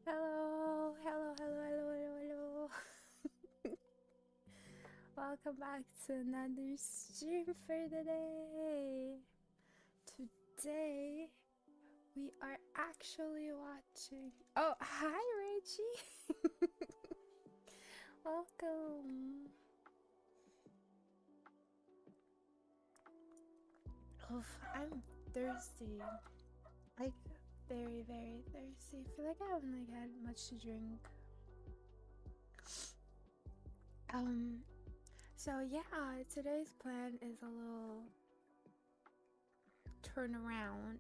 Hello, hello, hello, hello, hello, hello. Welcome back to another stream for the day. Today, we are actually watching. Oh, hi, Reggie. Welcome. Oof, I'm thirsty. Like, very, very thirsty. I feel like I haven't had much to drink. Um, so yeah, today's plan is a little turn around.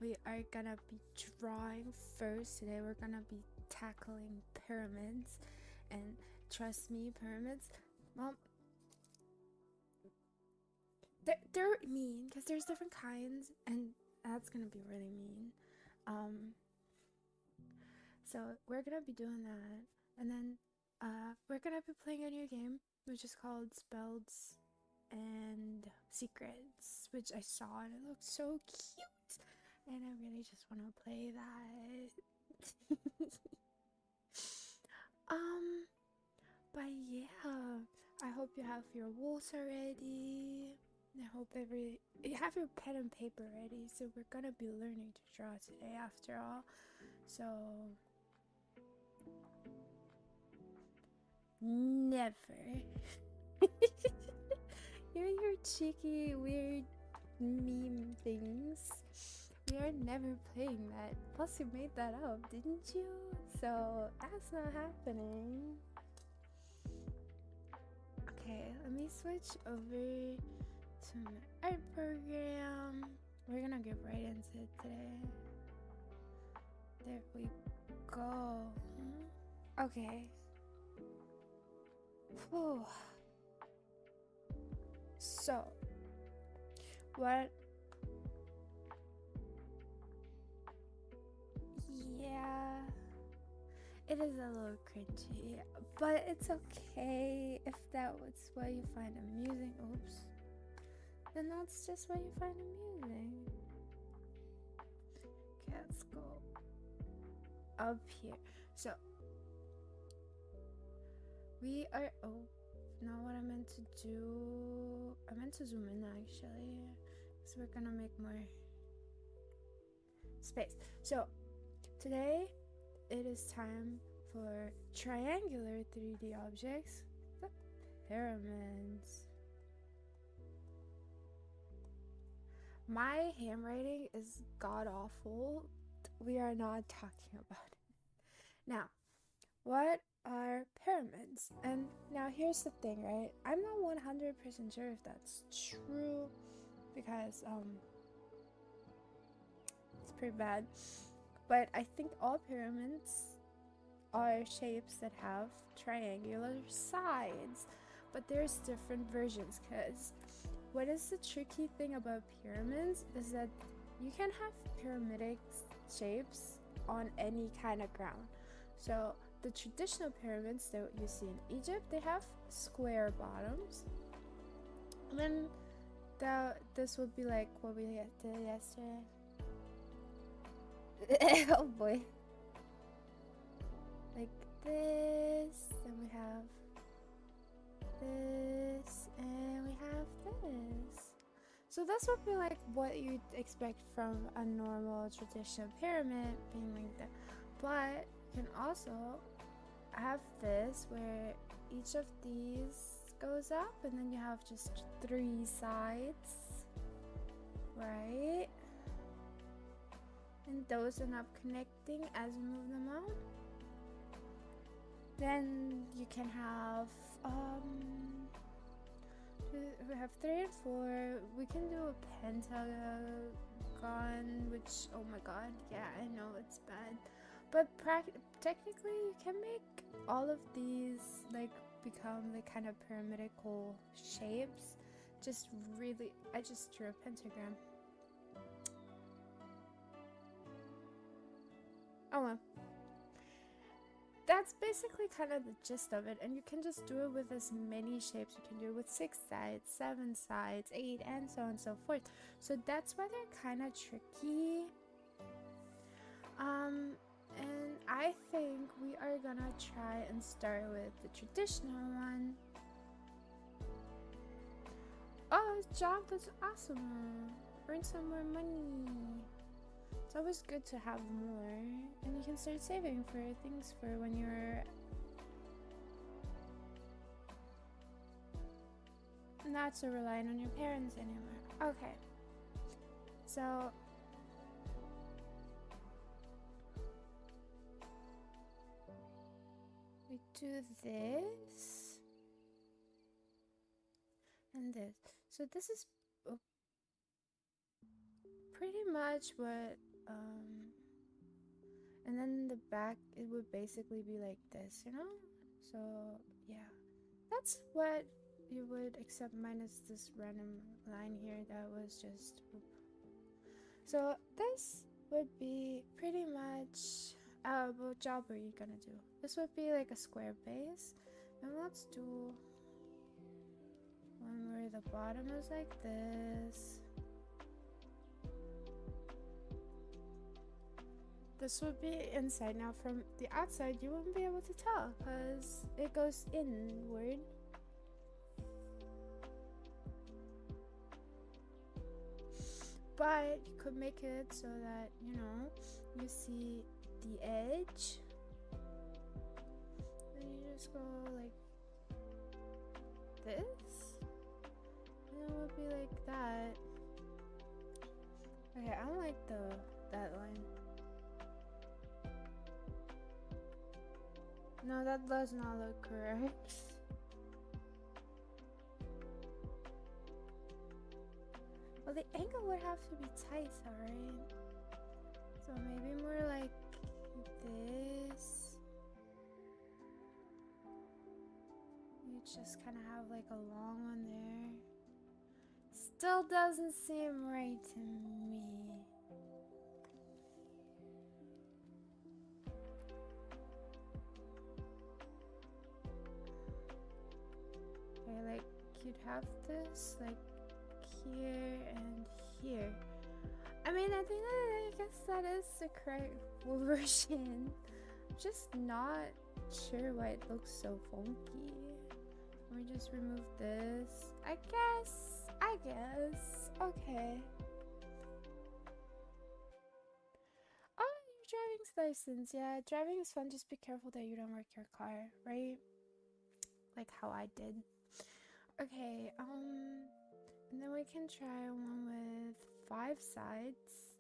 We are gonna be drawing first. Today we're gonna be tackling pyramids, and trust me, pyramids, well, they're mean because there's different kinds, and that's gonna be really mean. um so we're gonna be doing that, and then we're gonna be playing a new game which is called Spells and Secrets, which I saw and it looked so cute, and I really just want to play that. um, but yeah, I hope you have your water ready. I hope you have your pen and paper ready. So we're gonna be learning to draw today, after all. So never. Your cheeky, weird meme things. We are never playing that. Plus, you made that up, didn't you? So that's not happening. Okay, let me switch over to my art program. We're gonna get right into it today. There we go. Okay. Whew. So, what? Yeah, it is a little cringy, but it's okay if that was what you find amusing. Oops. Then that's just what you find amusing. Okay, let's go up here. So we are. Oh, not what I meant to do. I meant to zoom in actually, so we're gonna make more space. So today it is time for triangular 3D objects, the pyramids. My handwriting is god awful. We are not talking about it. Now, what are pyramids? And now here's the thing, right? I'm not 100% sure if that's true because it's pretty bad. But I think all pyramids are shapes that have triangular sides. But there's different versions, because what is the tricky thing about pyramids is that you can have pyramidic shapes on any kind of ground. So the traditional pyramids that you see in Egypt, they have square bottoms. And then this would be like what we did yesterday. Oh boy. Like this, and we have this, and we have this. So this would be like what you'd expect from a normal traditional pyramid, being like that. But you can also have this where each of these goes up, and then you have just 3 sides, right? And those end up connecting as you move them out. Then you can have we have 3 and 4. We can do a pentagon, which, oh my god, yeah, I know it's bad, but technically you can make all of these like become like kind of pyramidical shapes. Just really, I just drew a pentagram. Oh well, that's basically kind of the gist of it, and you can just do it with as many shapes. You can do it with 6 sides, 7 sides, 8, and so on and so forth. So that's why they're kind of tricky. And I think we are gonna try and start with the traditional one. Oh, job, that's awesome. Earn some more money. It's always good to have more. And you can start saving for things for when you're not so reliant on your parents anymore. Okay. So we do this and this. So this is pretty much what and then the back, it would basically be like this, you know? So yeah, that's what you would, except minus this random line here that was just so this would be pretty much what job are you gonna do? This would be like a square base, and let's do one where the bottom is like this. This would be inside. Now from the outside you wouldn't be able to tell because it goes inward. But you could make it so that, you know, you see the edge. Then you just go like this. And it would be like that. Okay, I don't like that line. No, that does not look correct. Well, the angle would have to be tight, alright? So maybe more like this. You just kind of have like a long one there. Still doesn't seem right to me. Okay, like you'd have this like here and here. I mean, I think I guess that is the correct version. I'm just not sure why it looks so funky. Let me just remove this. I guess. Okay. Oh, your driving license. Yeah, driving is fun. Just be careful that you don't wreck your car, right? Like how I did. Okay, and then we can try one with 5 sides.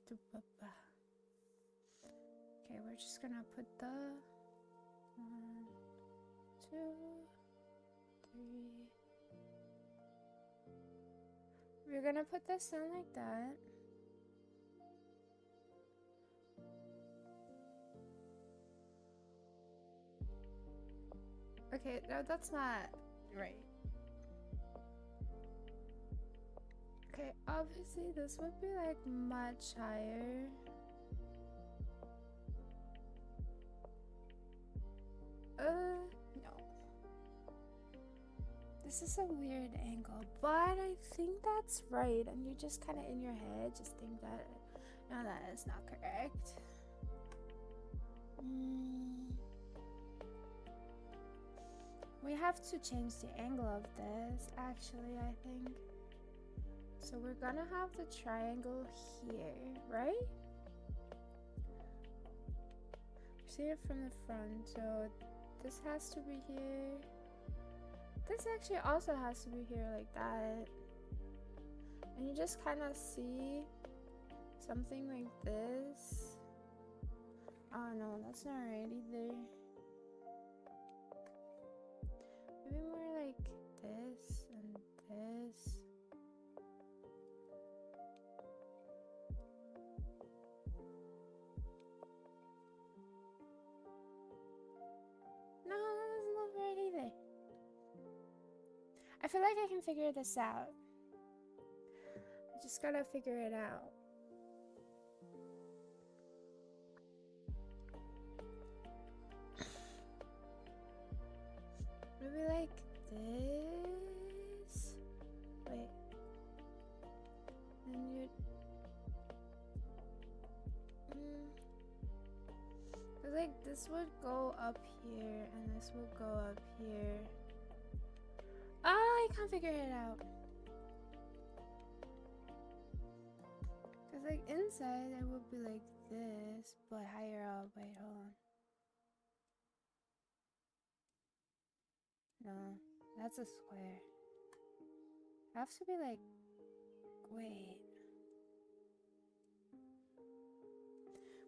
Okay, we're just gonna put the 1, 2, 3. We're gonna put this in like that. Okay, no, that's not right. Okay, obviously this would be like much higher. No. This is a weird angle, but I think that's right. And you just kind of in your head just think that, no, that is not correct. We have to change the angle of this, actually, I think. So we're gonna have the triangle here, right? See it from the front, so this has to be here. This actually also has to be here like that. And you just kind of see something like this. Oh no, that's not right either. Maybe more like this and this. No, that doesn't look right either. I feel like I can figure this out. I just gotta figure it out. Maybe like this. Wait. Then you'd. Because like this would go up here and this would go up here. I can't figure it out. Cause like inside it would be like this, but higher up. Wait, hold on. No, that's a square. It has to be like, wait.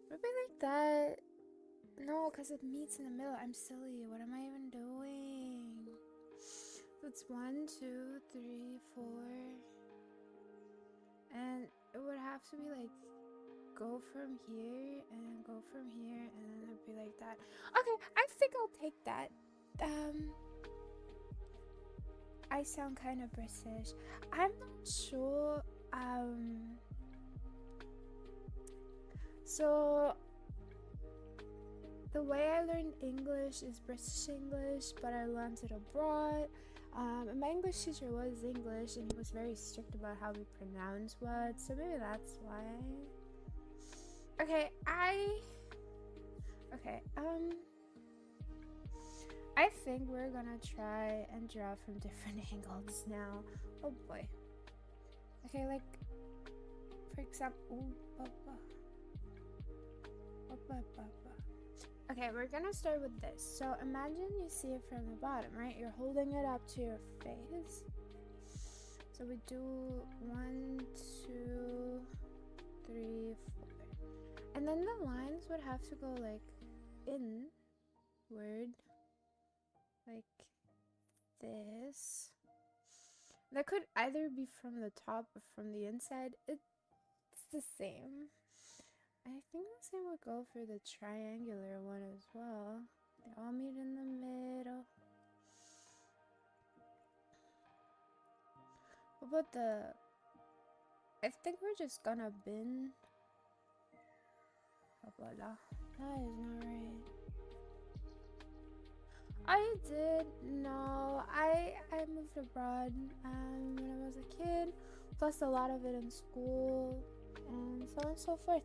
Would it be like that? No, because it meets in the middle. I'm silly. What am I even doing? So it's 1, 2, 3, 4. And it would have to be like, go from here and go from here and then it'd be like that. Okay, I think I'll take that. I sound kind of British. I'm not sure. So the way I learned English is British English, but I learned it abroad. And my English teacher was English, and he was very strict about how we pronounce words, so maybe that's why. Okay, I think we're gonna try and draw from different angles now. Oh boy. Okay, like, for example, okay, we're gonna start with this. So imagine you see it from the bottom, right? You're holding it up to your face. So we do 1, 2, 3, 4. And then the lines would have to go like inward, like this. That could either be from the top or from the inside. It's the same. I think the same would go for the triangular one as well. They all meet in the middle. What about the... I think we're just gonna bin... Oh, voila. That is not right. I did. No, I moved abroad when I was a kid. Plus a lot of it in school and so on and so forth.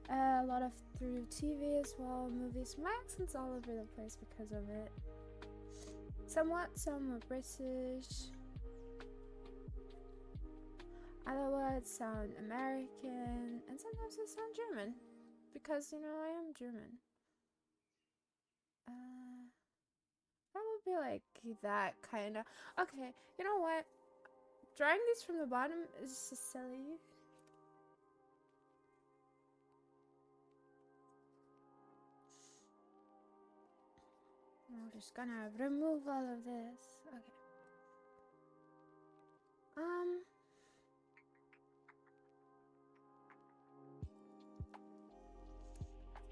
A lot of through TV as well, movies. My accent's all over the place because of it. Somewhat, some are British. Other words sound American, and sometimes they sound German. Because, you know, I am German. That would be like that kind of. Okay, you know what? Drawing these from the bottom is just silly. I'm just gonna remove all of this. Okay.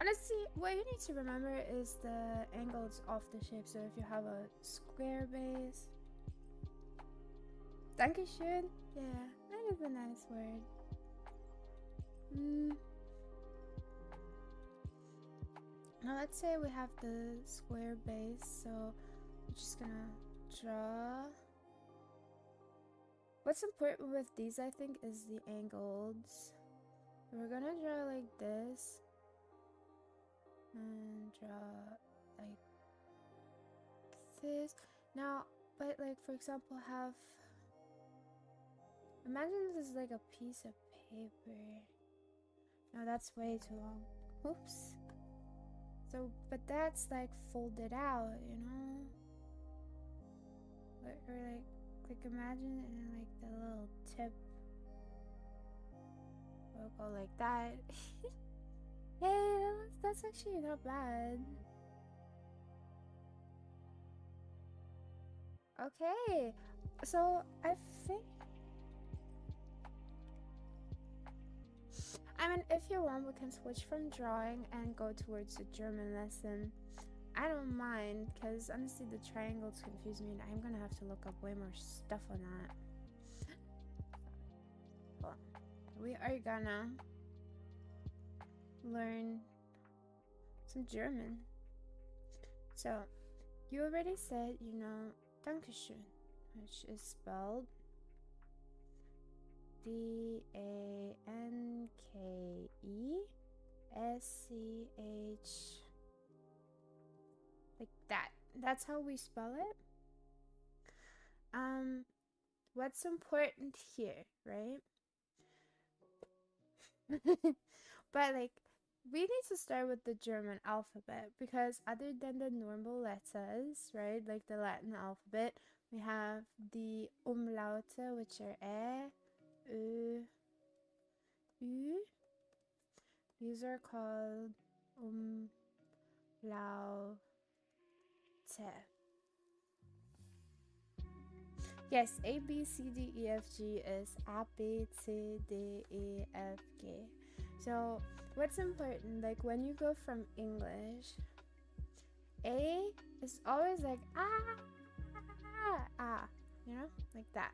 Honestly, what you need to remember is the angles of the shape. So if you have a square base, Dankeschön. Yeah, that is a nice word. Now let's say we have the square base, so I'm just gonna draw. What's important with these, I think, is the angles. We're gonna draw like this. And draw like this. Now, but like for example, imagine this is like a piece of paper. No, that's way too long. Oops. So, but that's like folded out, you know? Or like imagine it in like the little tip. We'll go like that. Hey, that's actually not bad. Okay, so I think... I mean, if you want, we can switch from drawing and go towards the German lesson. I don't mind, because honestly the triangles confuse me and I'm gonna have to look up way more stuff on that. Well, we are gonna learn some German. So, you already said, you know, Dankeschön, which is spelled That's how we spell it. What's important here, right? But like, we need to start with the German alphabet because other than the normal letters, right, like the Latin alphabet, we have the umlaute, which are ö, ü. These are called umlaute. Yes, A, B, C, D, E, F, G is A, B, C, D, E, F, G. So what's important, like when you go from English, A is always like you know, like that.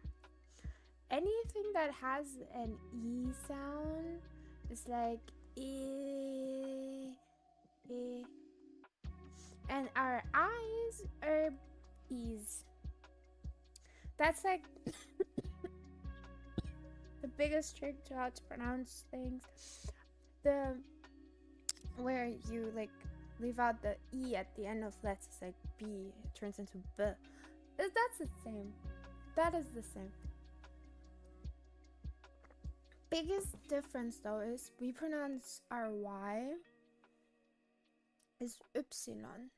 Anything that has an E sound is like E, E. And our eyes are E's. That's like the biggest trick to how to pronounce things. The where you like leave out the E at the end of letters, like B, it turns into B. That's the same. That is the same. Biggest difference though is we pronounce our Y is Ypsilon.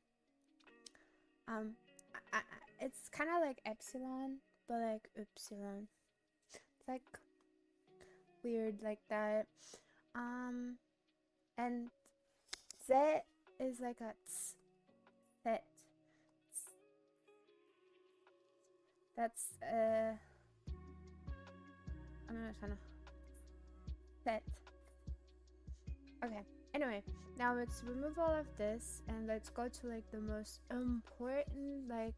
It's kind of like epsilon, but like Ypsilon. It's like weird like that. And Z is like a tz, that. That's I'm not trying to set. Okay. Anyway, now let's remove all of this and let's go to like the most important, like,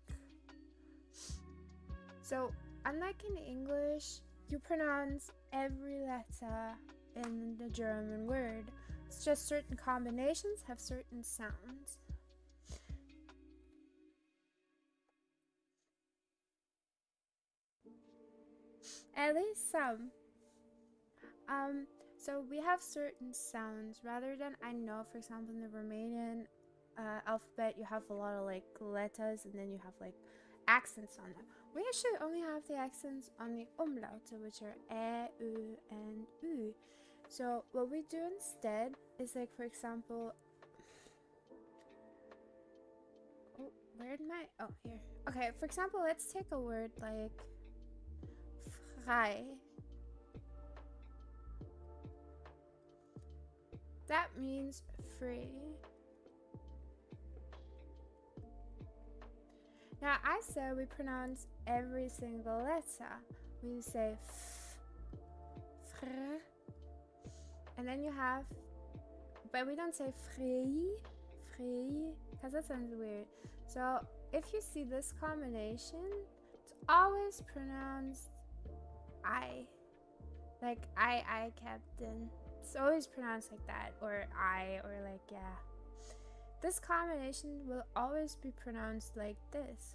so unlike in English, you pronounce every letter in the German word. It's just certain combinations have certain sounds. At least some. So we have certain sounds rather than, I know, for example, in the Romanian alphabet, you have a lot of like letters and then you have like accents on them. We actually only have the accents on the umlaute, which are e, u, and u. So what we do instead is like, for example, oh, where did my, oh, here. Okay, for example, let's take a word like frei. That means free. Now I said we pronounce every single letter. We say f, fr, and then you have, but we don't say free, free, because that sounds weird. So if you see this combination, it's always pronounced I, like I captain. It's always pronounced like that, or I, or like, yeah. This combination will always be pronounced like this.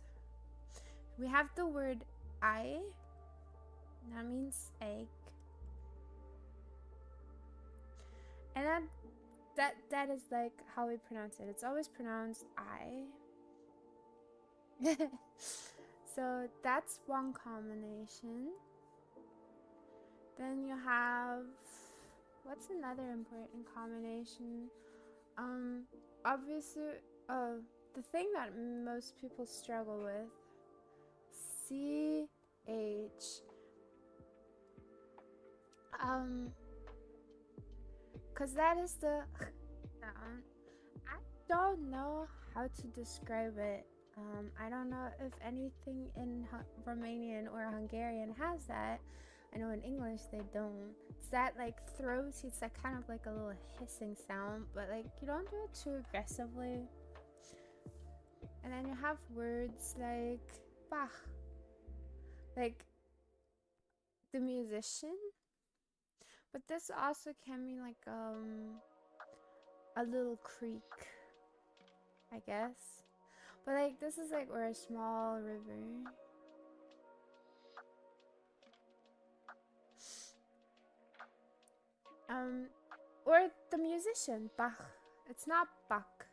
We have the word I, that means egg. And that is like how we pronounce it. It's always pronounced I. So that's one combination. Then you have, what's another important combination? Obviously, the thing that most people struggle with, CH. Cause that is the sound. I don't know how to describe it. I don't know if anything in Romanian or Hungarian has that. I know in English they don't. It's that like throaty, it's like kind of like a little hissing sound, but like you don't do it too aggressively. And then you have words like Bach, like the musician. But this also can mean like a little creek, I guess. But like this is like, or a small river. Or the musician, Bach. It's not Bach.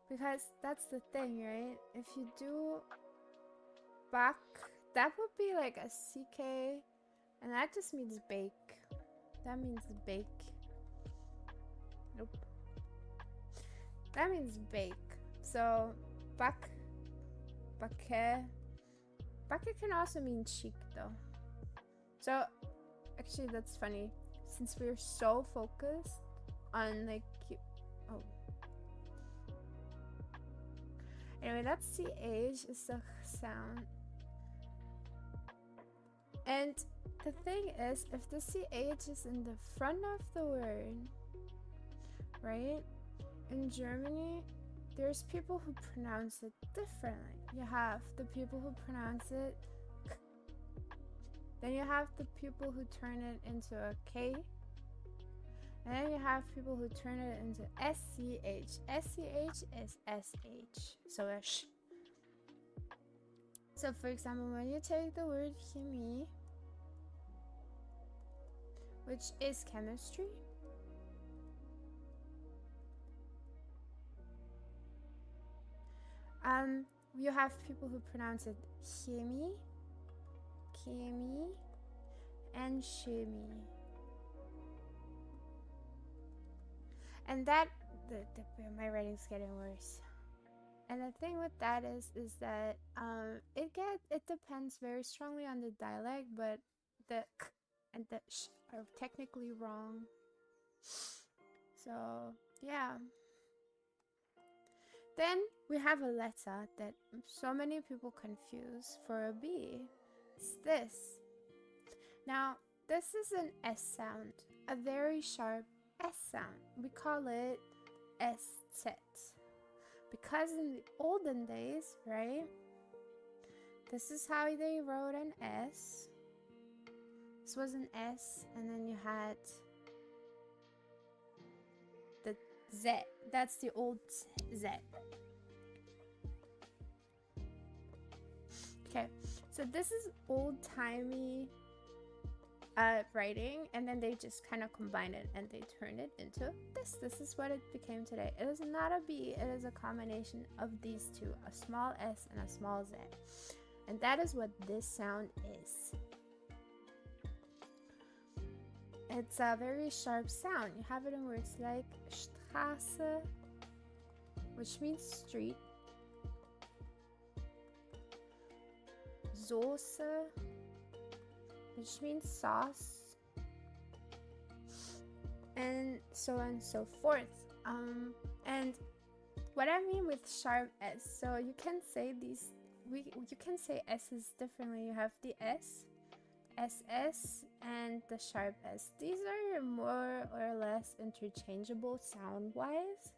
Because that's the thing, right? If you do back, that would be like a CK, and that just means bake. That means bake. Nope. That means bake. So, bak, bakke. Bakke can also mean cheek, though. So, actually, that's funny. Since we're so focused on, like, oh. Anyway, that CH is the sound. And the thing is, if the CH is in the front of the word, right? In Germany, there's people who pronounce it differently. You have the people who pronounce it k. Then you have the people who turn it into a K. And then you have people who turn it into SCH. SCH is SH. So a sh. So for example, when you take the word chemie, which is chemistry, you have people who pronounce it chemie, chemie, and chemie. And that, my writing's getting worse. And the thing with that is that it depends very strongly on the dialect, but the k and the sh are technically wrong. So yeah. Then we have a letter that so many people confuse for a B. It's this. Now, this is an S sound, a very sharp S sound. We call it SZ. Because in the olden days, right, this is how they wrote an S. This was an S, and then you had the Z. That's the old Z. Okay, so this is old-timey writing, and then they just kind of combine it and they turn it into this. This is what it became today. It is not a B, it is a combination of these two, a small S and a small Z. And that is what this sound is. It's a very sharp sound. You have it in words like Straße, which means street, Soße, which means sauce, and so on and so forth. And what I mean with sharp S, so you can say these, you can say S's differently. You have the S, SS, and the sharp S. These are more or less interchangeable sound-wise.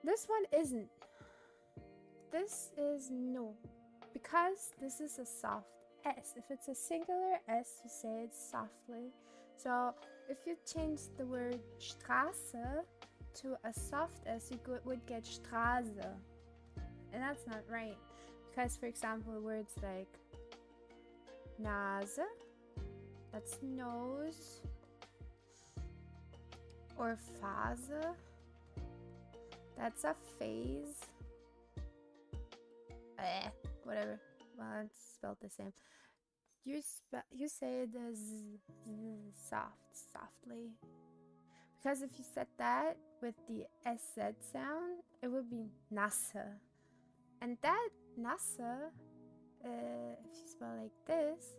This one isn't. This is no, because this is a soft S. If it's a singular S, you say it softly. So if you change the word Straße to a soft S, you would get Straße. And that's not right. Because, for example, words like Nase, that's nose, or Phase, that's a phase. Whatever. Well, it's spelled the same. You say the z softly. Because if you said that with the SZ sound, it would be Nasse. And that Nasse, if you spell like this,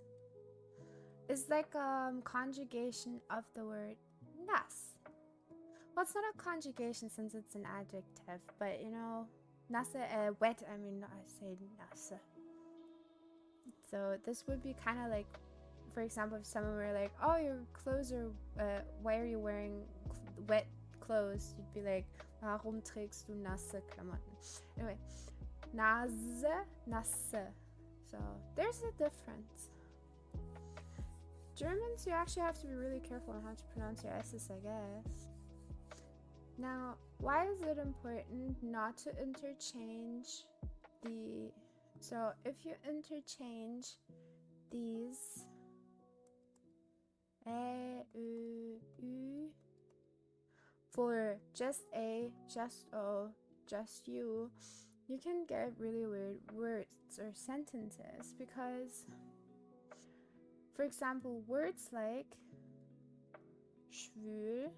is like a conjugation of the word nas. Well, it's not a conjugation since it's an adjective, but you know, nasse, wet, I mean, I say nasse. So this would be kind of like, for example, if someone were like, oh, your clothes are, why are you wearing wet clothes? You'd be like, warum trägst du nasse Klamotten? Anyway, Nase, nasse. So there's a difference. Germans, you actually have to be really careful on how to pronounce your S's, I guess. Now, why is it important not to interchange the... So, if you interchange these for just A, just O, just you, you can get really weird words or sentences because, for example, words like schwül,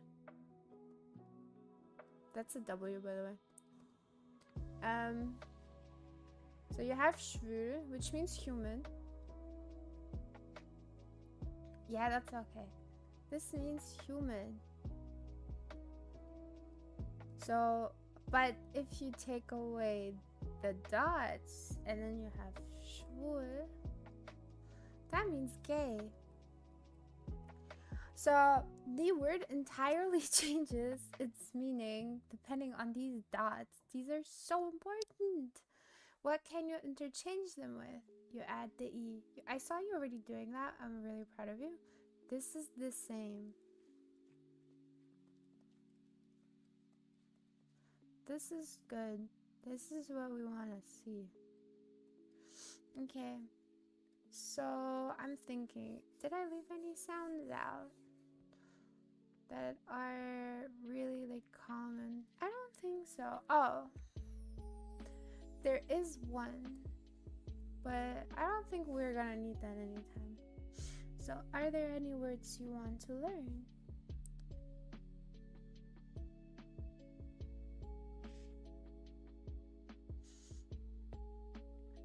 that's a W by the way. So you have schwül, which means human. Yeah, that's okay. This means human. So, but if you take away the dots and then you have schwul, that means gay. So the word entirely changes its meaning depending on these dots. These are so important. What can you interchange them with? You add the E. I saw you already doing that. I'm really proud of you. This is the same. This is good. This is what we want to see. Okay. So I'm thinking, did I leave any sounds out that are really like common? I don't think so. Oh, there is one, but I don't think we're gonna need that anytime. So are there any words you want to learn?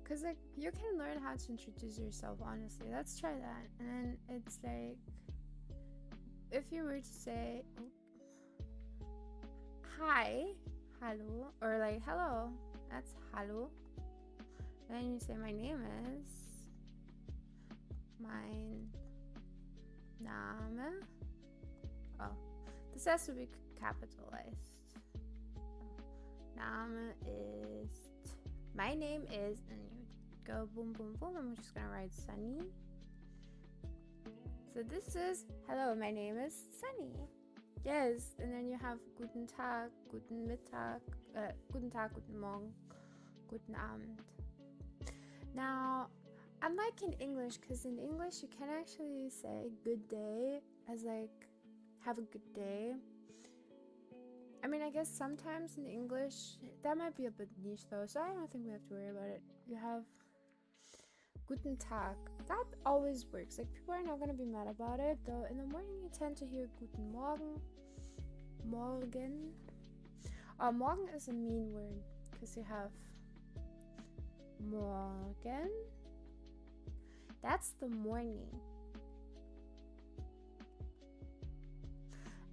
Because like you can learn how to introduce yourself, honestly. Let's try that. And then it's like, if you were to say hi, hallo, or like hello, that's hallo. And then you say my name is, mein Name. Oh, this has to be capitalized. Name is, my name is, and you go boom, boom, boom. I'm just gonna write Sunny. So this is, hello, my name is Sunny. Yes, and then you have guten Tag, guten Mittag, guten Tag, guten Morgen, guten Abend. Now, unlike in English, because in English you can actually say good day as like, have a good day. I mean, I guess sometimes in English, that might be a bit niche though, so I don't think we have to worry about it. You have guten Tag. That always works. Like, people are not going to be mad about it, though in the morning you tend to hear guten Morgen, morgen. Morgen is a mean word, because you have morgen. That's the morning.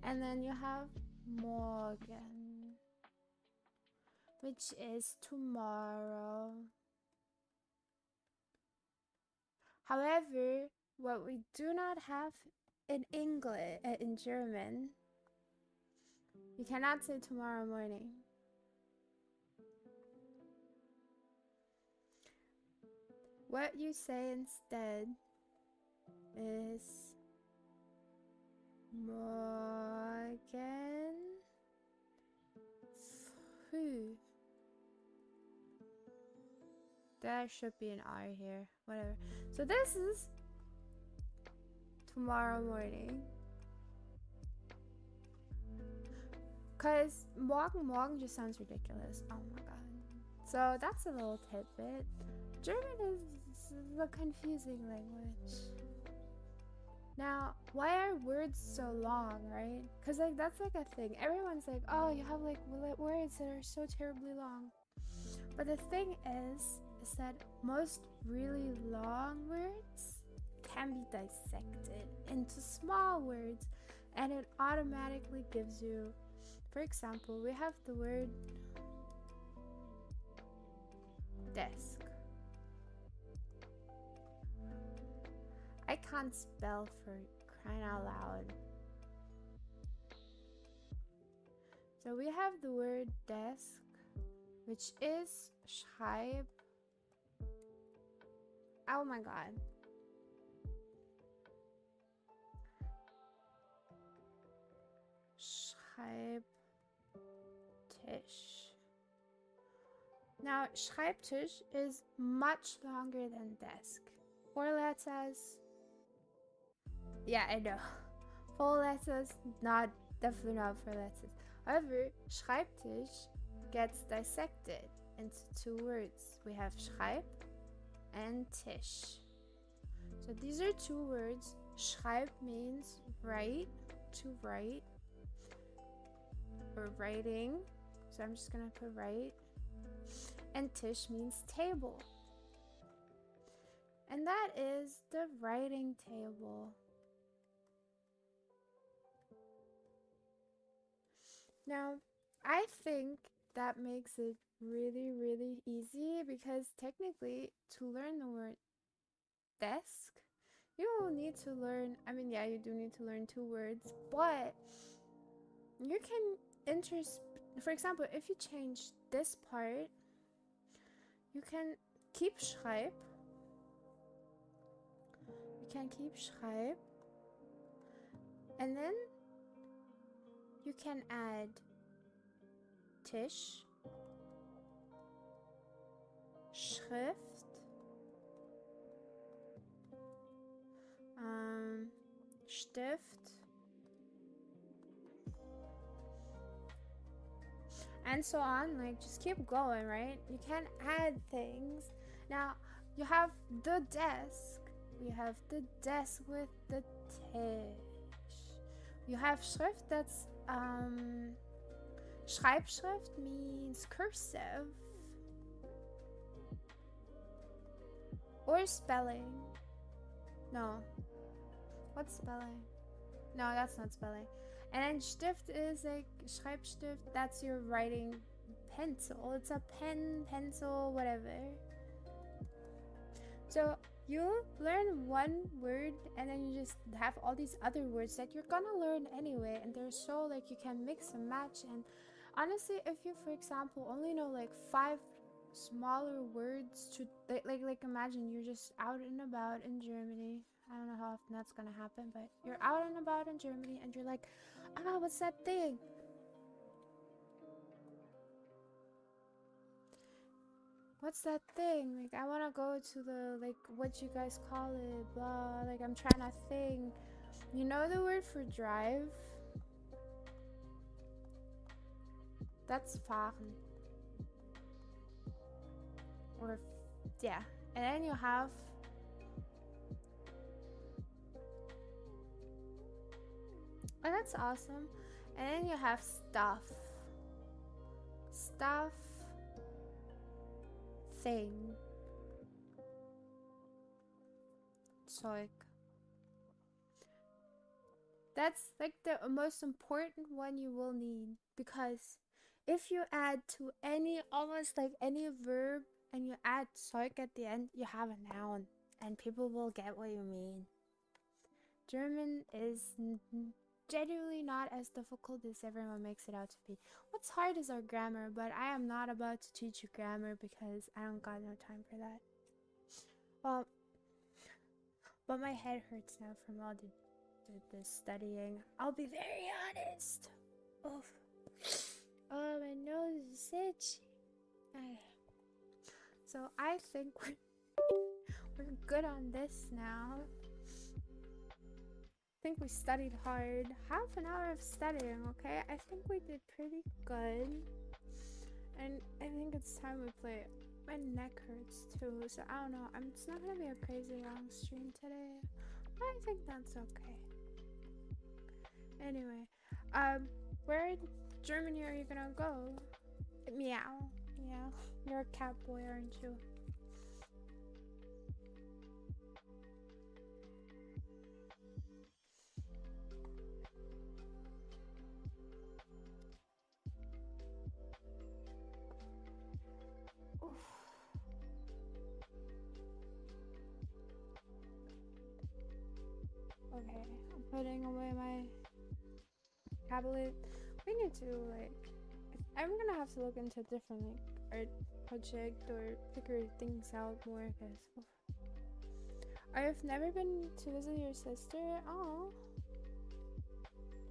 And then you have morgen, which is tomorrow. However, what we do not have in English, in German, you cannot say tomorrow morning. What you say instead is morgen früh. There should be an R here, whatever. So this is tomorrow morning. Because morgen just sounds ridiculous. Oh my god. So that's a little tidbit. German is a confusing language. Now, why are words so long, right? Because like that's like a thing. Everyone's like, oh, you have like words that are so terribly long. But the thing is that most really long words can be dissected into small words, and it automatically gives you, for example, we have the word desk. I can't spell for crying out loud. So we have the word desk, which is schreib. Oh my god. Schreibtisch. Now, Schreibtisch is much longer than desk. Four letters. Yeah, I know. Four letters, definitely not four letters. However, Schreibtisch gets dissected into two words. We have Schreib and Tisch. So these are two words. Schreib means write, to write, or writing. So I'm just gonna put write. And Tisch means table. And that is the writing table. Now, I think that makes it really, really easy because technically to learn the word desk, you will need to learn, I mean, yeah, you do need to learn two words, but you can for example, if you change this part, you can keep Schreib. You can keep Schreib. And then you can add Tisch, Schrift, Stift, and so on. Like, just keep going, right? You can add things. Now, you have the desk. You have the desk with the Tisch. You have Schrift that's, Schreibschrift means cursive. Or spelling. No. What's spelling? No, that's not spelling. And then Stift is like Schreibstift, that's your writing pencil. It's a pen, pencil, whatever. So you learn one word and then you just have all these other words that you're gonna learn anyway, and they're so like you can mix and match. And honestly, if you, for example, only know like 5 smaller words to like imagine you're just out and about in Germany. I don't know how often that's gonna happen, but you're out and about in Germany and you're like, what's that thing? What's that thing? Like, I wanna go to the, like, what you guys call it, blah, like, I'm trying to think. You know the word for drive? That's fahren. Or, yeah. And then you have oh, that's awesome. And then you have stuff. Stuff. Thing. Zeug. That's like the most important one you will need, because if you add to any, almost like any verb, and you add Zeug at the end, you have a noun, and people will get what you mean. German is genuinely not as difficult as everyone makes it out to be. What's hard is our grammar, but I am not about to teach you grammar because I don't got no time for that. Well, but my head hurts now from all the studying. I'll be very honest. Oh, my nose is itchy. So I think we're good on this now. I think we studied hard. Half an hour of studying, okay? I think we did pretty good. And I think it's time we play. My neck hurts too, so I don't know. It's not gonna be a crazy long stream today, but I think that's okay. Anyway, where in Germany are you gonna go? Meow, meow. You're a cat boy, aren't you? Okay, I'm putting away my tablet. We need to, like, I'm gonna have to look into different, like, art project or figure things out more, because I've never been to visit your sister. Oh,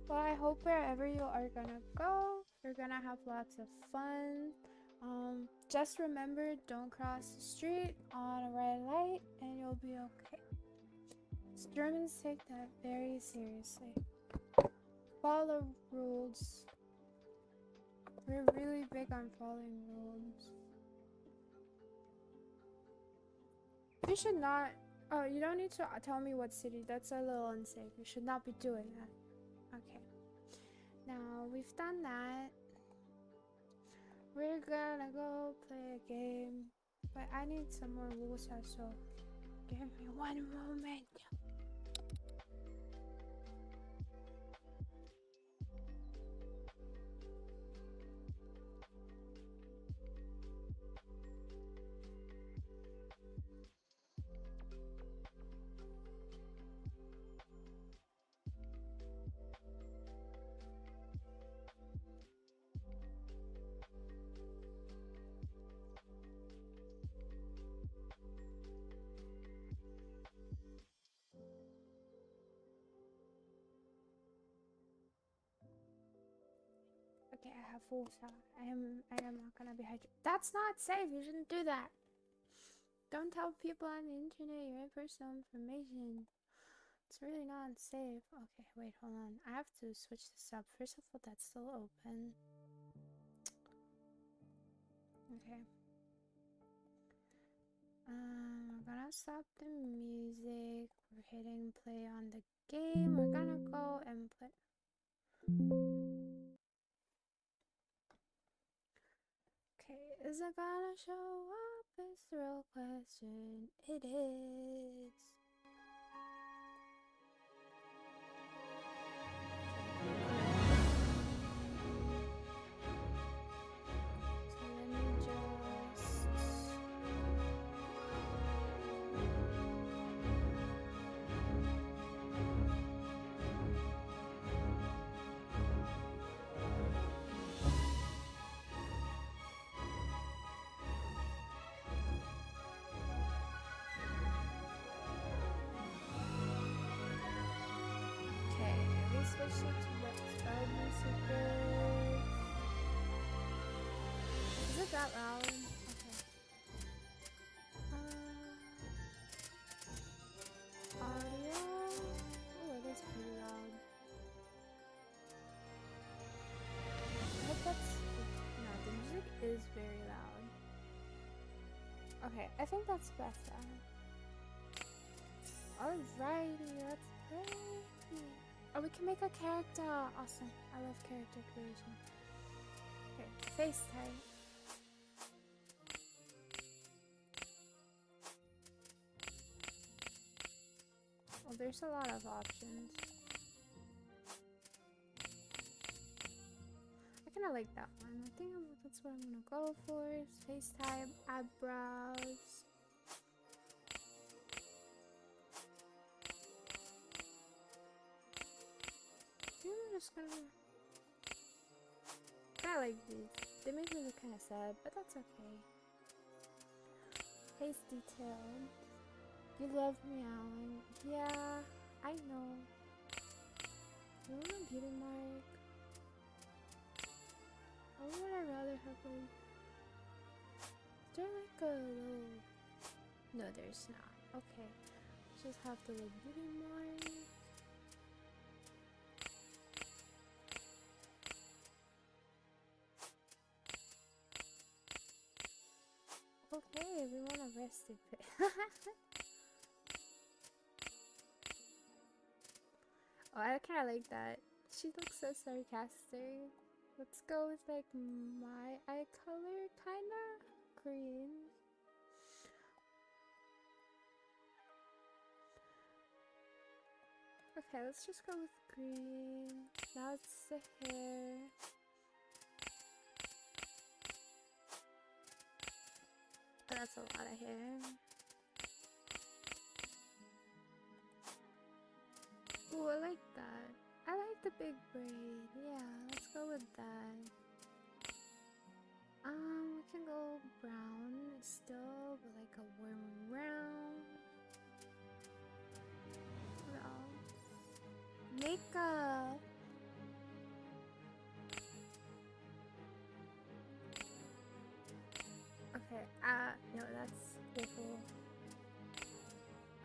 well, I hope wherever you are gonna go, you're gonna have lots of fun. Just remember, don't cross the street on a red light and you'll be okay. Germans take that very seriously. Follow rules. We're really big on following rules. You should not. Oh, you don't need to tell me what city. That's a little unsafe. You should not be doing that. Okay. Now we've done that. We're gonna go play a game. But I need some more rules, so give me one moment. Okay, I have full shot. I am not gonna be hydrated. That's not safe. You shouldn't do that. Don't tell people on the internet your personal information. It's really not safe. Okay, wait, hold on. I have to switch this up. First of all, that's still open. Okay. We're gonna stop the music. We're hitting play on the game. We're gonna go and play. Okay, is it gonna show up? Is the real question. It is. So let me just. Okay, we switched it to the Spells&Secrets. Is it that loud? Okay. Audio. Oh, it is pretty loud. I hope that's. No, the music is very loud. Okay, I think that's better. Alrighty, let's play. Oh, we can make a character. Awesome. I love character creation. Okay, FaceTime. Well, there's a lot of options. I kind of like that one. I think that's what I'm gonna go for. FaceTime, eyebrows. I'm just gonna. I like these. They make me look kind of sad, but that's okay. Face detail. You love meowing. Yeah, I know. You want a beauty mark? Or would I rather have like... Is there like a little... No, there's not. Okay. Just have the little beauty mark. Okay, we want a rested pit. Oh, I kind of like that. She looks so sarcastic. Let's go with like my eye color, kinda green. Okay, let's just go with green. Now it's the hair. Oh, that's a lot of hair. Ooh, I like that. I like the big braid. Yeah, let's go with that. We can go brown still, but like a warm brown. What else? Makeup. Okay, no, that's awful.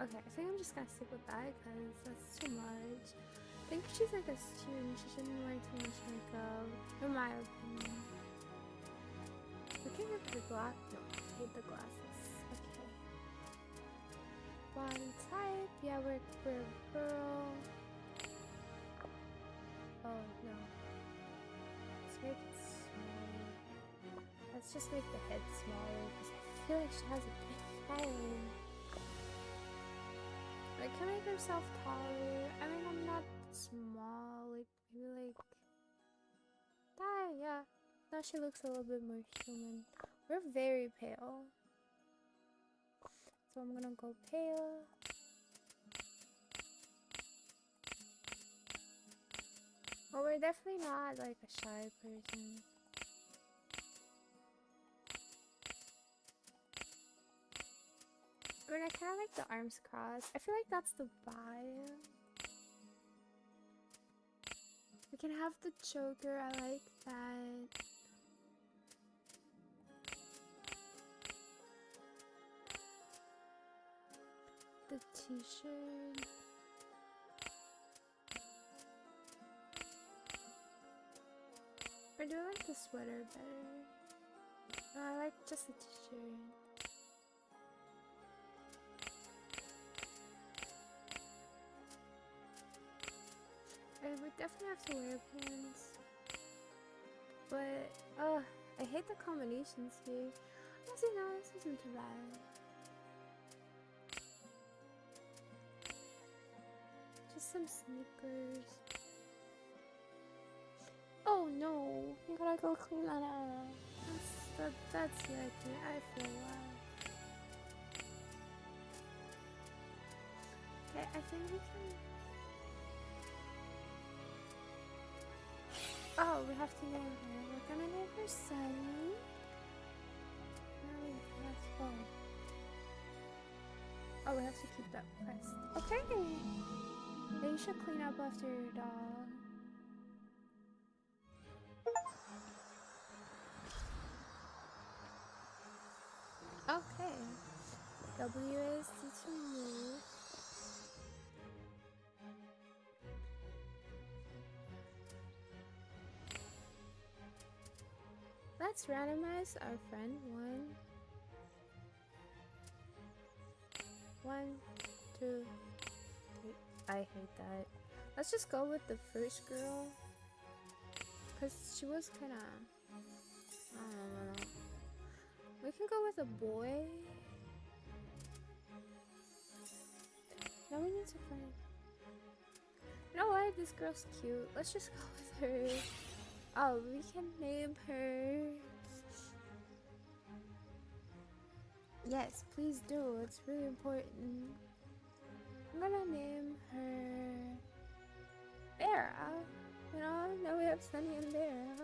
Okay, I think I'm just gonna stick with that because that's too much. I think she's like a student, she shouldn't wear too much makeup, in my opinion. can get the glass. No, I hate the glasses. Okay. Body type. Yeah, we're a girl. Oh no. Let's make it smaller. Let's just make the head smaller because I feel like she has a big head. I can make herself taller. I mean, I'm not small. Like maybe like that. Yeah. Now she looks a little bit more human. We're very pale. So I'm gonna go pale. Well, we're definitely not like a shy person. I mean, I kind of like the arms crossed. I feel like that's the vibe. We can have the choker. I like that. The t-shirt. Or do I like the sweater better? No, I like just the t-shirt. I would definitely have to wear pants. But, I hate the combinations here. Honestly, no, this isn't too bad. Just some sneakers. Oh no, you gotta go clean that out. That's yucky. I feel bad. Okay, I think we can. Oh, we have to name her. We're gonna name her Sunny. Let's go. Oh, we have to keep that pressed. Okay. Yeah, you should clean up after your dog. Okay. W is to move. Let's randomize our friend. 1, 2, 3. I hate that. Let's just go with the first girl. Because she was kind of... I don't know. We can go with a boy. Now we need to find... You know what? This girl's cute. Let's just go with her. Oh, we can name her... Yes, please do. It's really important. I'm gonna name her... Vera. You know, now we have Sunny and Vera.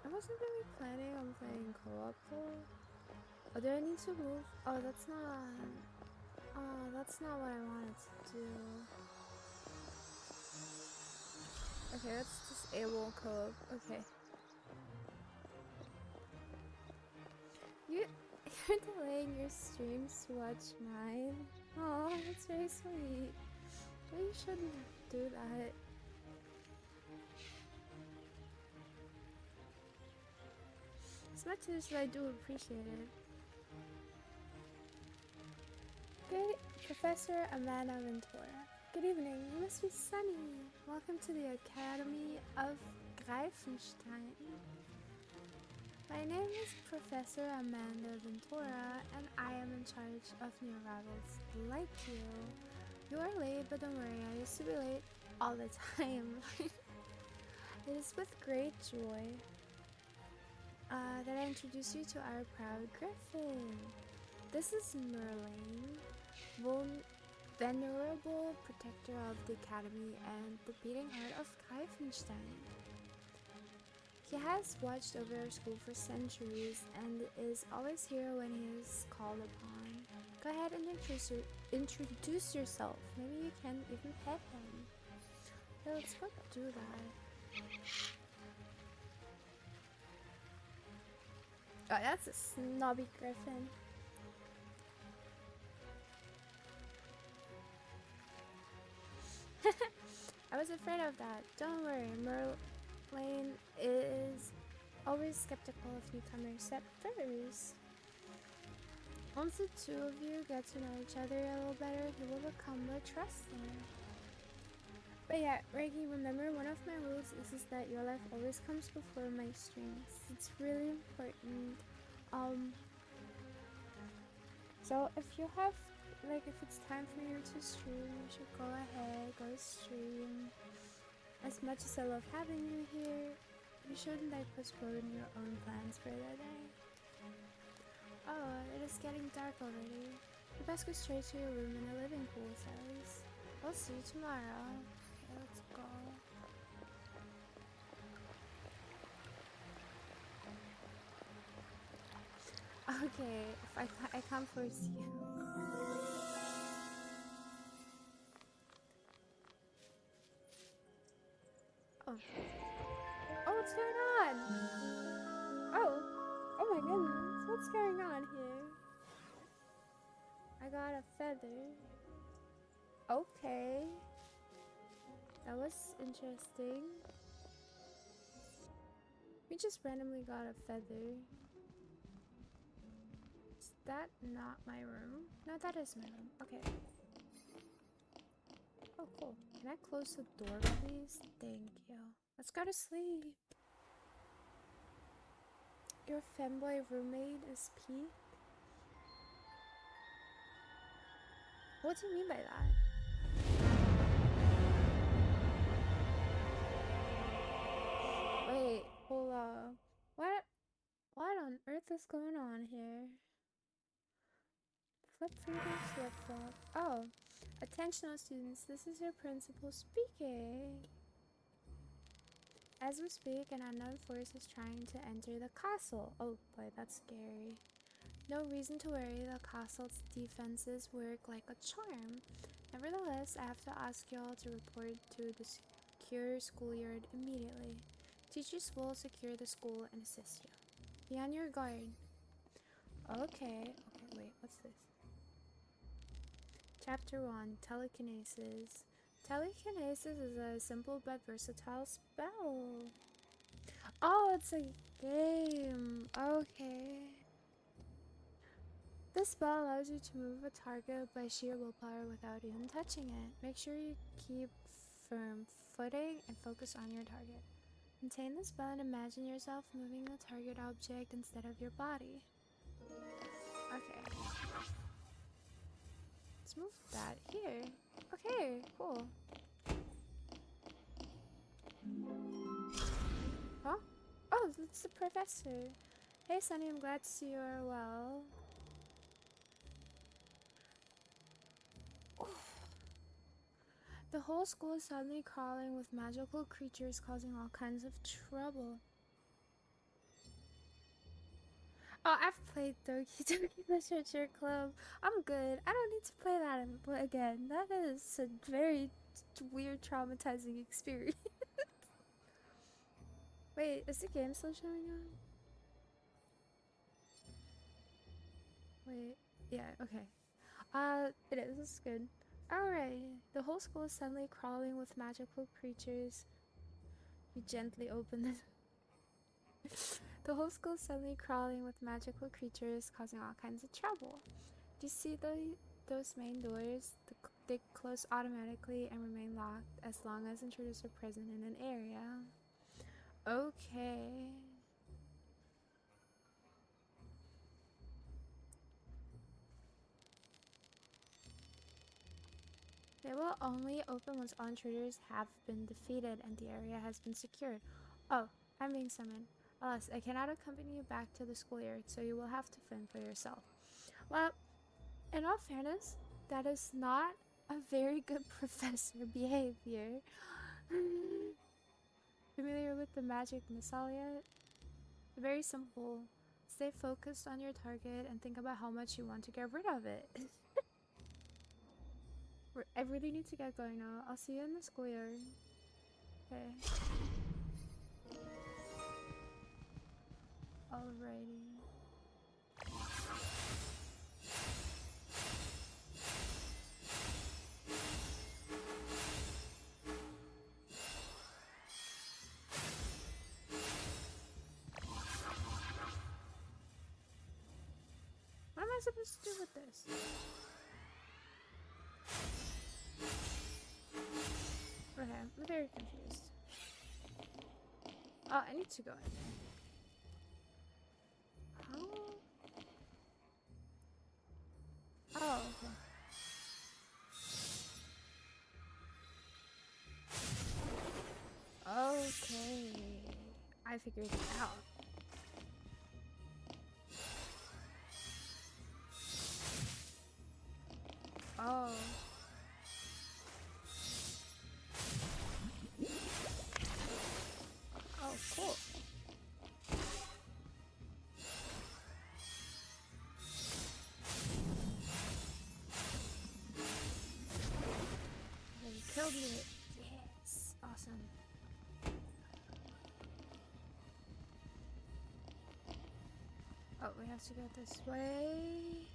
I wasn't really planning on playing co-op though. Oh, do I need to move? Oh, that's not... Oh, that's not what I wanted to do. Okay, let's disable co-op. Okay. You're delaying your streams to watch mine. Oh, that's very sweet. But you shouldn't do that. As much as I do appreciate it. Okay, Professor Amanda Ventura. Good evening, you must be Sunny. Welcome to the Academy of Greifenstein. My name is Professor Amanda Ventura, and I am in charge of new arrivals like you. You are late, but don't worry, I used to be late all the time. It is with great joy that I introduce you to our proud Griffin. This is Merlin, venerable protector of the Academy and the beating heart of Greifenstein. He has watched over our school for centuries and is always here when he is called upon. Go ahead and introduce yourself. Maybe you can even pet him. So let's go do that. Oh, that's a snobby griffin. I was afraid of that. Don't worry, Merlane is always skeptical of newcomers at first. Once the two of you get to know each other a little better, you will become more trusting. But yeah, Reggie, remember one of my rules is that your life always comes before my strengths. It's really important. So if you have, like, if it's time for you to stream, you should go ahead, go stream. As much as I love having you here, you shouldn't like postpone your own plans for the day. Oh, it is getting dark already. You best go straight to your room in the living pool, Sally's. I'll see you tomorrow. Okay, let's go. Okay, if I can't force you. Oh. Oh, what's going on? Oh my goodness, what's going on here? I got a feather. Okay. That was interesting. We just randomly got a feather. Is that not my room? No, that is my room. Okay. Oh, cool. Can I close the door, please? Thank you. Let's go to sleep. Your femboy roommate is P? What do you mean by that? Wait, hold up. What on earth is going on here? Flip through the flip-flop. Oh, attention all students, this is your principal speaking. As we speak, an unknown force is trying to enter the castle. Oh boy, that's scary. No reason to worry, the castle's defenses work like a charm. Nevertheless, I have to ask y'all to report to the secure schoolyard immediately. Teachers will secure the school and assist you. Be on your guard. Okay, wait, what's this? Chapter 1, Telekinesis. Telekinesis is a simple but versatile spell. Oh, it's a game. Okay. This spell allows you to move a target by sheer willpower without even touching it. Make sure you keep firm footing and focus on your target. Maintain the spell and imagine yourself moving the target object instead of your body. Okay. Let's move that here. Okay, cool. Huh? Oh, it's the professor. Hey, Sunny, I'm glad to see you are well. The whole school is suddenly crawling with magical creatures causing all kinds of trouble. Oh, I've played Doki Doki Literature Club. I'm good. I don't need to play that again. That is a very weird, traumatizing experience. Wait, is the game still showing on? Wait, yeah, okay. It is. This is good. Alright, the whole school is suddenly crawling with magical creatures. You gently open the The whole school is suddenly crawling with magical creatures causing all kinds of trouble. Do you see those main doors? They close automatically and remain locked as long as intruders are present in an area. Okay. They will only open once all intruders have been defeated and the area has been secured. Oh, I'm being summoned. Alas, I cannot accompany you back to the schoolyard, so you will have to fend for yourself. Well, in all fairness, that is not a very good professor behavior. Familiar with the magic missile yet? Very simple. Stay focused on your target and think about how much you want to get rid of it. I really need to get going now. I'll see you in the schoolyard. Okay. Alrighty. I supposed to do with this? Okay, I'm very confused. Oh, I need to go in there. How? Oh, okay. Okay. I figured it out. Oh. Oh, cool. They killed me. Yes. Awesome. Oh, we have to go this way.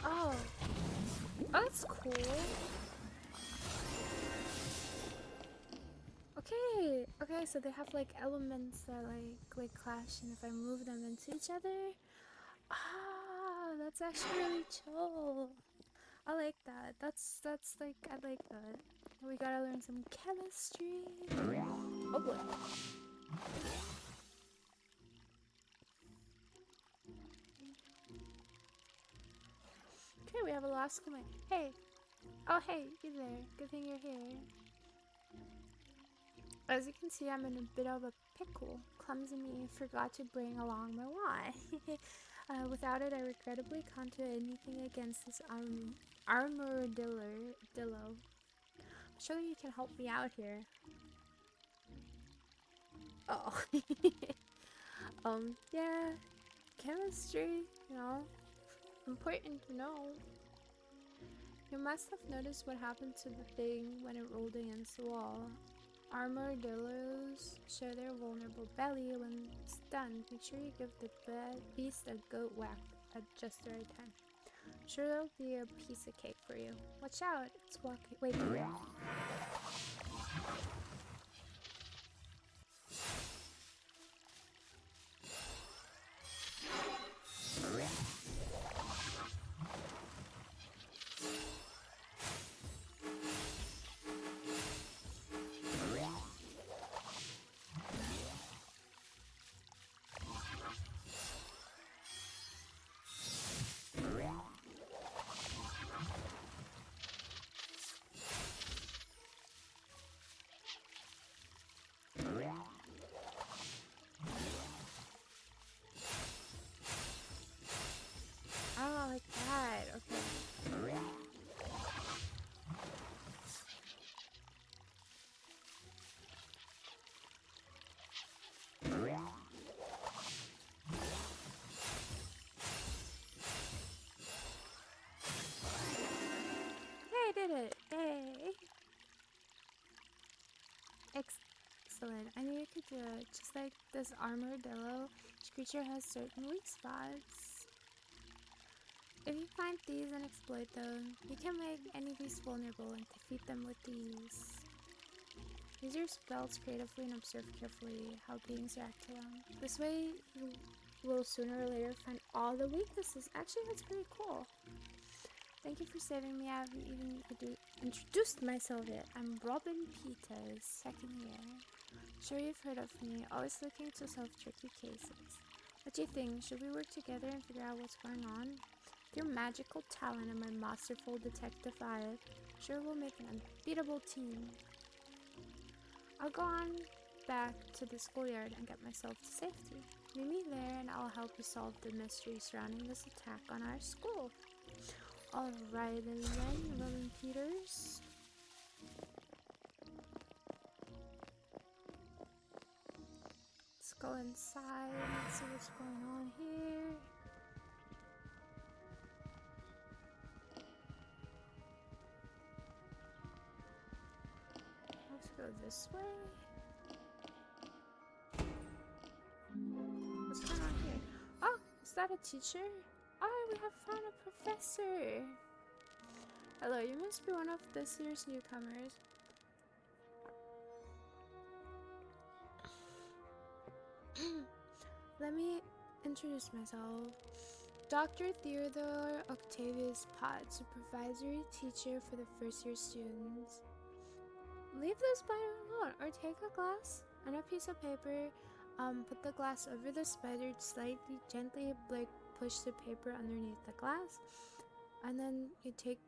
Oh. Oh, that's cool. Okay. Okay, so they have like elements that like clash, and if I move them into each other, that's actually really chill. I like that. That's like, I like that. We gotta learn some chemistry. Oh boy. Okay, we have a lost coin. Hey. Oh, hey, you there. Good thing you're here. As you can see, I'm in a bit of a pickle. Clumsy me forgot to bring along my wine. Without it, I regrettably can't do anything against this armadillo. Surely you can help me out here. Oh. Yeah. Chemistry, you know. Important to know. You must have noticed what happened to the thing when it rolled against the wall. Armadillos show their vulnerable belly when stunned. Make sure you give the beast a goat whack at just the right time. Sure, there'll be a piece of cake for you. Watch out, it's waiting here. Oh, like that. Okay. Hey, I did it. Hey. Excellent. I knew you could do it. Just like this armadillo, each creature has certain weak spots. If you find these and exploit them, you can make any beast vulnerable and defeat them with these. Use your spells creatively and observe carefully how beings react to them. This way, you will sooner or later find all the weaknesses. Actually, that's pretty cool. Thank you for saving me. I haven't even introduced myself yet. I'm Robin Peters, second year. Sure, you've heard of me, always looking to solve tricky cases. What do you think? Should we work together and figure out what's going on? With your magical talent and my masterful detective eye, sure we'll make an unbeatable team. I'll go on back to the schoolyard and get myself to safety. Meet me there and I'll help you solve the mystery surrounding this attack on our school. Alright then, Robin Peters. Let's go inside and see what's going on here. Let's go this way. What's going on here? Oh, is that a teacher? Oh, we have found a professor. Hello, you must be one of this year's newcomers. Let me introduce myself. Dr. Theodore Octavius Pott, supervisory teacher for the first year students. Leave the spider alone, or take a glass and a piece of paper, put the glass over the spider, slightly, gently, like, push the paper underneath the glass, and then you take,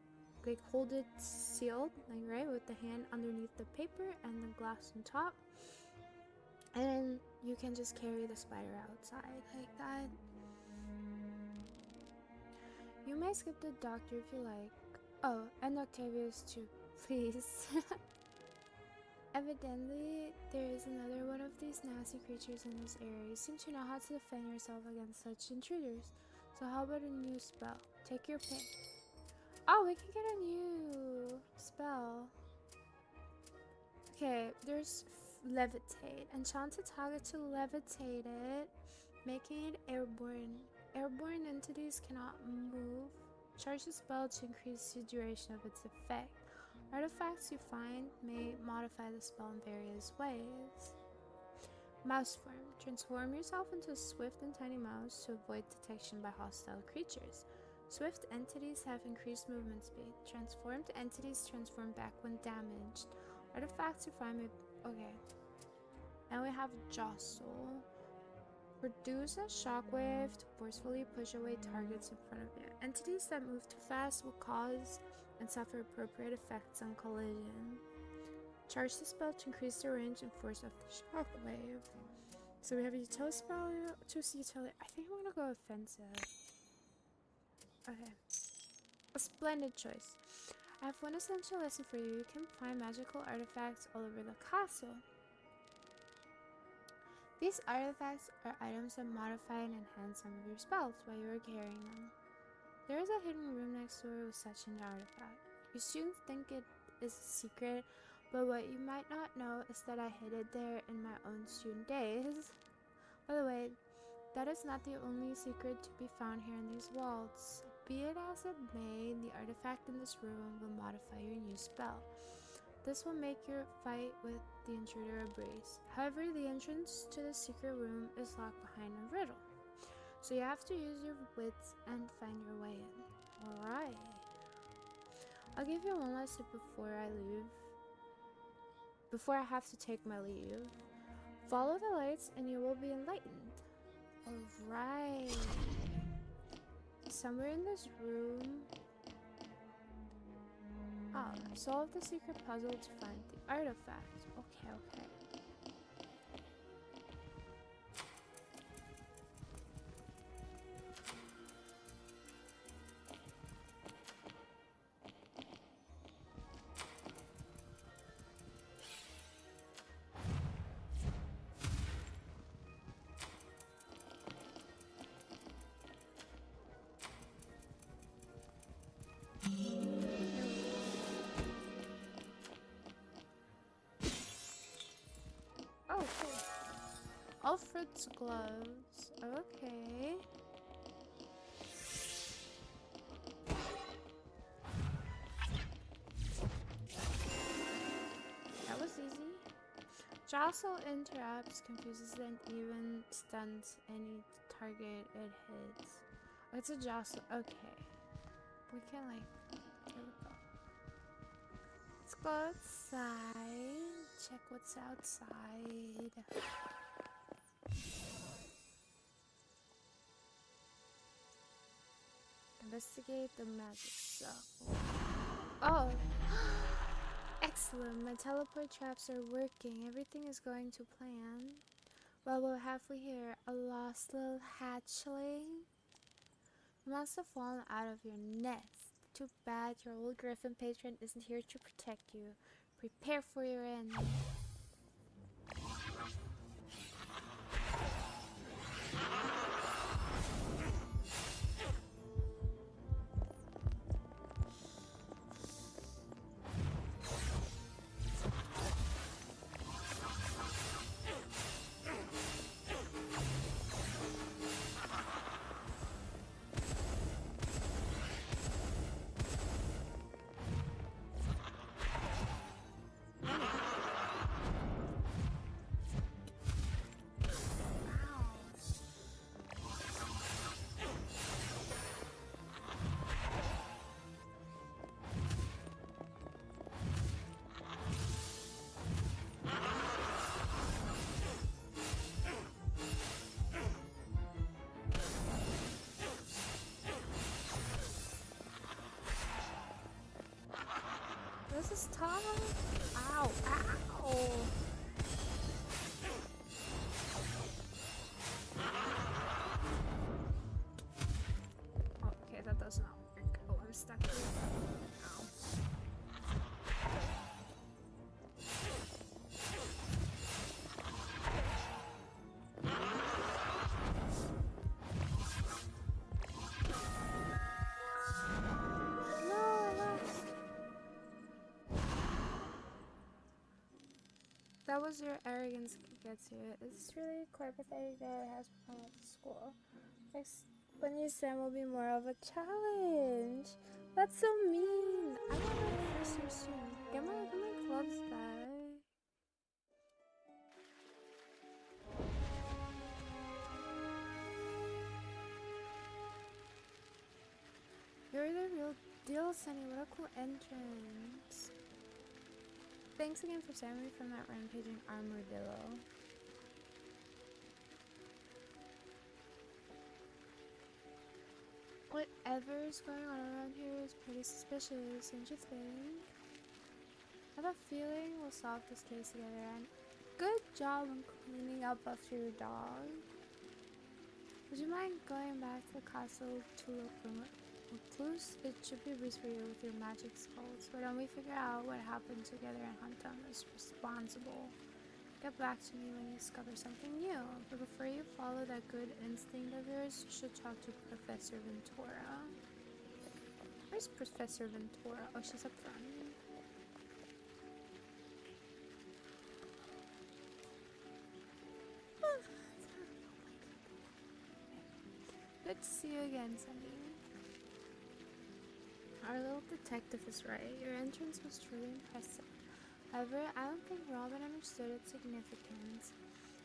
like, hold it sealed, like, right, with the hand underneath the paper and the glass on top, and then you can just carry the spider outside, like that. You may skip the doctor if you like. Oh, and Octavius too, please. Evidently, there is another one of these nasty creatures in this area. You seem to know how to defend yourself against such intruders. So how about a new spell? Take your pick. Oh, we can get a new spell. Okay, there's Levitate. Enchant a target to levitate it, making it airborne. Airborne entities cannot move. Charge the spell to increase the duration of its effect. Artifacts you find may modify the spell in various ways. Mouse form. Transform yourself into a swift and tiny mouse to avoid detection by hostile creatures. Swift entities have increased movement speed. Transformed entities transform back when damaged. Artifacts you find may... Okay. And we have Jostle. Produce a shockwave to forcefully push away targets in front of you. Entities that move too fast will cause and suffer appropriate effects on collision. Charge the spell to increase the range and force of the shockwave. So we have a utility spell, choose utility. I think I'm gonna go offensive. Okay. A splendid choice. I have one essential lesson for you. You can find magical artifacts all over the castle. These artifacts are items that modify and enhance some of your spells while you are carrying them. There is a hidden room next door with such an artifact. You students think it is a secret, but what you might not know is that I hid it there in my own student days. By the way, that is not the only secret to be found here in these vaults. Be it as it may, the artifact in this room will modify your new spell. This will make your fight with the intruder a breeze. However, the entrance to the secret room is locked behind a riddle. So you have to use your wits and find your way in. Alright. I'll give you one last tip before I leave. Before I have to take my leave. Follow the lights and you will be enlightened. Alright. Somewhere in this room. Oh, solve the secret puzzle to find the artifact. Okay. Oh, cool. Alfred's gloves. Okay. That was easy. Jostle interrupts, confuses, and even stuns any target it hits. Oh, it's a jostle. Okay. We can, like, here we go. Let's go outside. Check what's outside. Investigate the magic circle. Oh! Excellent. My teleport traps are working. Everything is going to plan. Well, what have we here? A lost little hatchling? You must have fallen out of your nest. Too bad your old griffin patron isn't here to protect you. Prepare for your end. This is tough. Ow, ow. Okay, that does not work. Oh, I'm stuck here. Ow. No, I lost. That was your arrogance that gets you. It's really quite pathetic that it has become at the school. Next, when you said will be more of a challenge. That's so mean. I want my first year soon. Get my gloves back. You're the real deal, Sunny. What a cool entrance. Thanks again for saving me from that rampaging armadillo. Whatever's going on around here is pretty suspicious, don't you think? I have a feeling we'll solve this case together, and good job on cleaning up after your dog. Would you mind going back to the castle to look for clues? It should be a breeze for you with your magic skulls. Why don't we figure out what happened together and hunt down those responsible? Get back to me when you discover something new. But before you follow that good instinct of yours, you should talk to Professor Ventura. Where's Professor Ventura? Oh, she's up front. Good to see you again, Sunny. Our little detective is right. Your entrance was truly impressive. However, I don't think Robin understood its significance.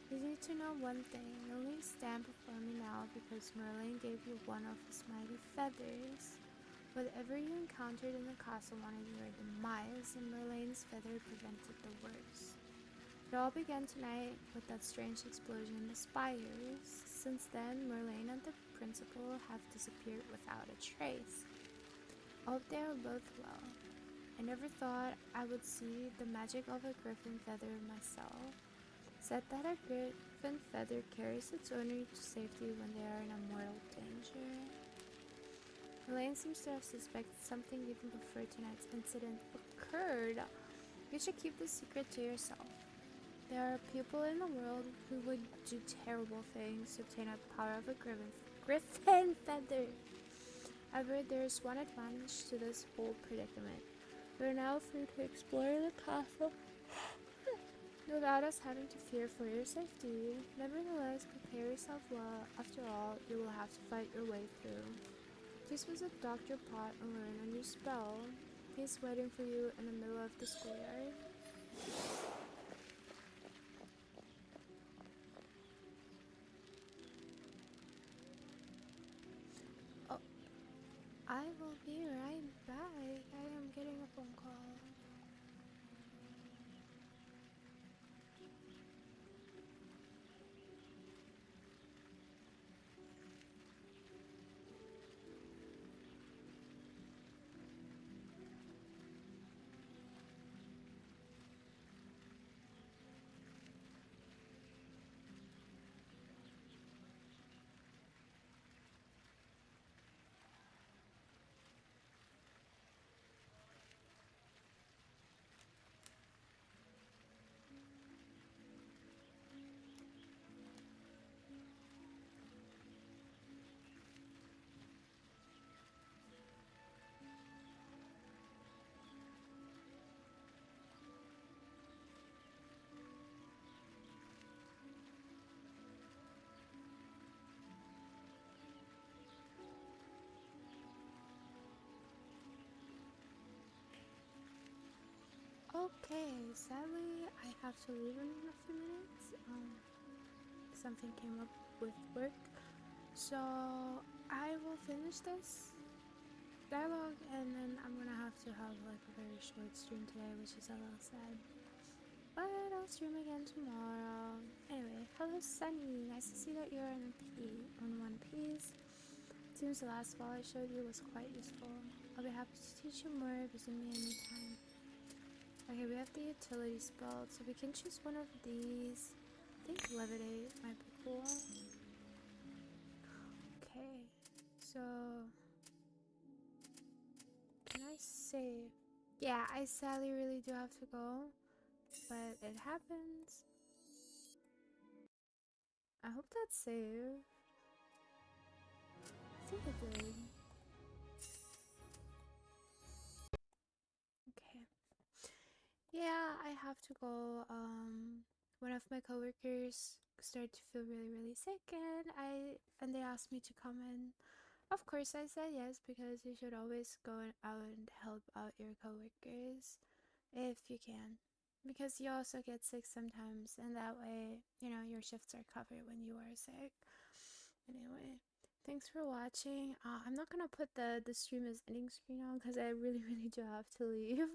You need to know one thing. You'll need to stand before me now because Merlin gave you one of his mighty feathers. Whatever you encountered in the castle wanted your demise, and Merlin's feather prevented the worst. It all began tonight with that strange explosion in the spires. Since then, Merlin and the principal have disappeared without a trace. I hope they are both well. I never thought I would see the magic of a griffin feather myself. Said that a griffin feather carries its owner to safety when they are in a mortal danger. Elaine seems to have suspected something even before tonight's incident occurred. You should keep this secret to yourself. There are people in the world who would do terrible things to obtain the power of a griffin feather. However, there is one advantage to this whole predicament. You are now free to explore the castle without us having to fear for your safety. Nevertheless, prepare yourself well. After all, you will have to fight your way through. Please visit Dr. Pot and learn a new spell. He's waiting for you in the middle of the schoolyard. Oh, I will be right back. I am getting a phone call. Okay, sadly I have to leave in a few minutes. Something came up with work, so I will finish this dialogue and then I'm gonna have to have like a very short stream today, which is a little sad. But I'll stream again tomorrow. Anyway, hello Sunny, nice to see that you're on One Piece. Seems the last spell I showed you was quite useful. I'll be happy to teach you more. Visit me anytime. Okay, we have the utility spell, so we can choose one of these. I think levitate might be cool. Okay, so can I save? Yeah, I sadly really do have to go, but it happens. I hope that's saved. I think it did. Okay. Yeah, I have to go. One of my coworkers started to feel really sick, and they asked me to come in. Of course, I said yes because you should always go out and help out your coworkers if you can, because you also get sick sometimes, and that way, your shifts are covered when you are sick. Anyway, thanks for watching. I'm not gonna put the stream as ending screen on because I really do have to leave.